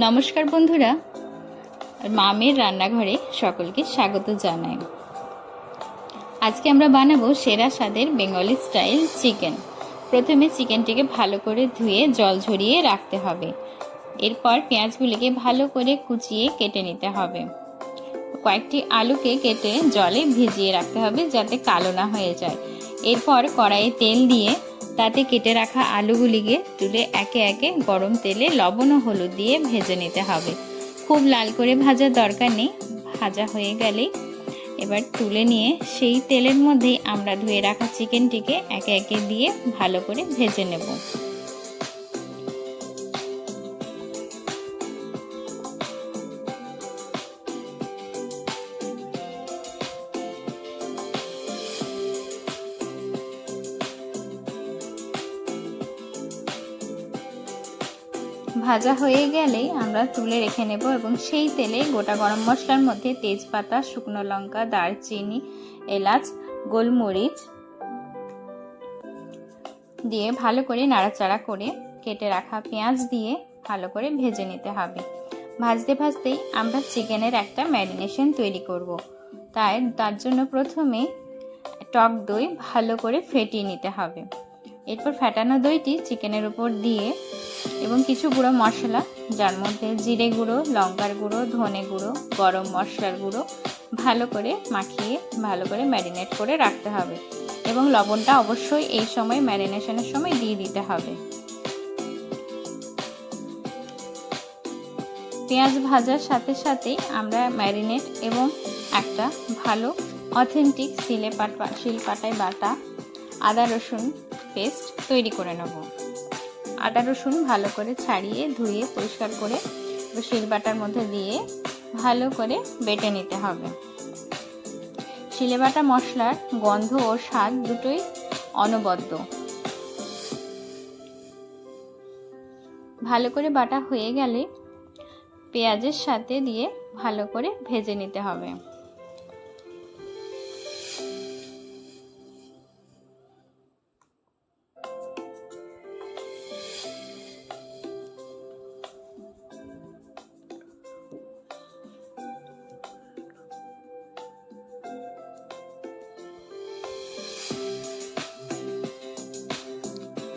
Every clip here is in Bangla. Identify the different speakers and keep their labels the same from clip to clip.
Speaker 1: নমস্কার বন্ধুরা, মামের রান্নাঘরে সকলকে স্বাগত জানাই। আজকে আমরা বানাবো সেরা স্বাদের বেঙ্গলি স্টাইল চিকেন। প্রথমে চিকেনটিকে ভালো করে ধুয়ে জল ঝরিয়ে রাখতে হবে। এরপর পেঁয়াজগুলিকে ভালো করে কুচিয়ে কেটে নিতে হবে। কয়েকটি আলুকে কেটে জলে ভিজিয়ে রাখতে হবে যাতে কালো না হয়ে যায়। এরপর কড়াইয়ে তেল দিয়ে তাতে কেটে রাখা আলুগুলিকে তুলে একে একে গরম তেলে লবণ ও হলুদ দিয়ে ভেজে নিতে হবে। খুব লাল করে ভাজার দরকার নেই, ভাজা হয়ে গেলেই এবার তুলে নিয়ে সেই তেলের মধ্যেই আমরা ধুয়ে রাখা চিকেনটিকে একে একে দিয়ে ভালো করে ভেজে নেব। ভাজা হয়ে গেলেই আমরা তুলে রেখে নেব এবং সেই তেলে গোটা গরম মশলার মধ্যে তেজপাতা, শুকনো লঙ্কা, দারচিনি, এলাচ, গোলমরিচ দিয়ে ভালো করে নাড়াচাড়া করে কেটে রাখা পেঁয়াজ দিয়ে ভালো করে ভেজে নিতে হবে। ভাজতে ভাজতেই আমরা চিকেনের একটা ম্যারিনেশন তৈরি করব। তার জন্য প্রথমে টক দই ভালো করে ফেটিয়ে নিতে হবে। এরপর ফেটানো দইটি চিকেনের উপর দিয়ে এবং কিছু গুঁড়ো মশলা, যার মধ্যে জিরে গুঁড়ো, লঙ্কার গুঁড়ো, ধনে গুঁড়ো, গরম মশলার গুঁড়ো ভালো করে মাখিয়ে ভালো করে ম্যারিনেট করে রাখতে হবে এবং লবণটা অবশ্যই এই সময় ম্যারিনেশনের সময় দিয়ে দিতে হবে। পেঁয়াজ ভাজার সাথে সাথেই আমরা ম্যারিনেট এবং একটা ভালো অথেন্টিক শিলপাটায় বাটা আদা রসুন পেস্ট তৈরি করে নেব। আদা রসুন ভালো করে ছাড়িয়ে ধুয়ে পরিষ্কার করে শিলবাটার মধ্যে দিয়ে ভালো করে বেটে নিতে হবে। শিলেবাটা মশলার গন্ধ ও স্বাদ দুটোই অনবদ্য। ভালো করে বাটা হয়ে গেলে পেঁয়াজের সাথে দিয়ে ভালো করে ভেজে নিতে হবে।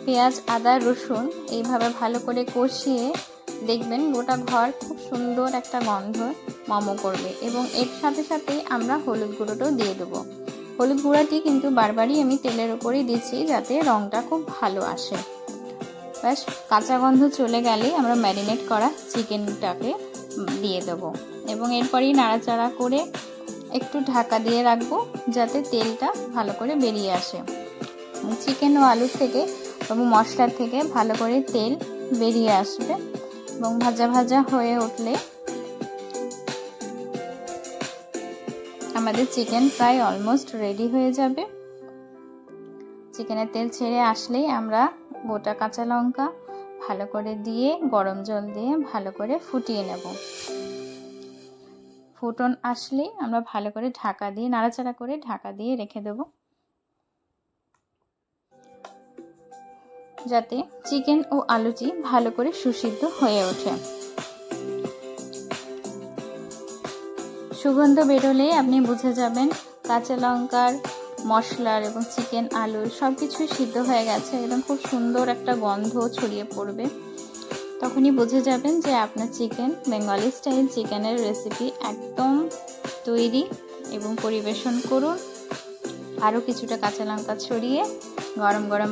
Speaker 1: পেঁয়াজ, আদা, রসুন এইভাবে ভালো করে কষিয়ে দেখবেন গোটা ঘর খুব সুন্দর একটা গন্ধ মম করবে এবং এর সাথে সাথেই আমরা হলুদ গুঁড়োটাও দিয়ে দেবো। হলুদ গুঁড়োটি কিন্তু বারবারই আমি তেলের উপরেই দিচ্ছি যাতে রঙটা খুব ভালো আসে। ব্যাস কাঁচা গন্ধ চলে গেলেই আমরা ম্যারিনেট করা চিকেনটাকে দিয়ে দেবো এবং এরপরই নাড়াচাড়া করে একটু ঢাকা দিয়ে রাখবো যাতে তেলটা ভালো করে বেরিয়ে আসে। চিকেন ও আলুর থেকে এবং মশলার থেকে ভালো করে তেল বেরিয়ে আসবে এবং ভাজা ভাজা হয়ে উঠলে আমাদের চিকেন প্রায় অলমোস্ট রেডি হয়ে যাবে। চিকেনের তেল ছেড়ে আসলেই আমরা গোটা কাঁচা লঙ্কা ভালো করে দিয়ে গরম জল দিয়ে ভালো করে ফুটিয়ে নেব। ফুটন আসলেই আমরা ভালো করে ঢাকা দিয়ে নাড়াচাড়া করে ঢাকা দিয়ে রেখে দেব যাতে চিকেন ও আলুটি ভালো করে সুসিদ্ধ হয়ে ওঠে। সুগন্ধ বেরোলেই আপনি বুঝে যাবেন কাঁচা লঙ্কার, মশলার এবং চিকেন, আলুর সব কিছুই সিদ্ধ হয়ে গেছে। একদম খুব সুন্দর একটা গন্ধ ছড়িয়ে পড়বে। তখনই বুঝে যাবেন যে আপনার চিকেন, বেঙ্গলি স্টাইল চিকেনের রেসিপি একদম তৈরি এবং পরিবেশন করুন। আরও কিছুটা কাঁচা লঙ্কা ছড়িয়ে গরম গরম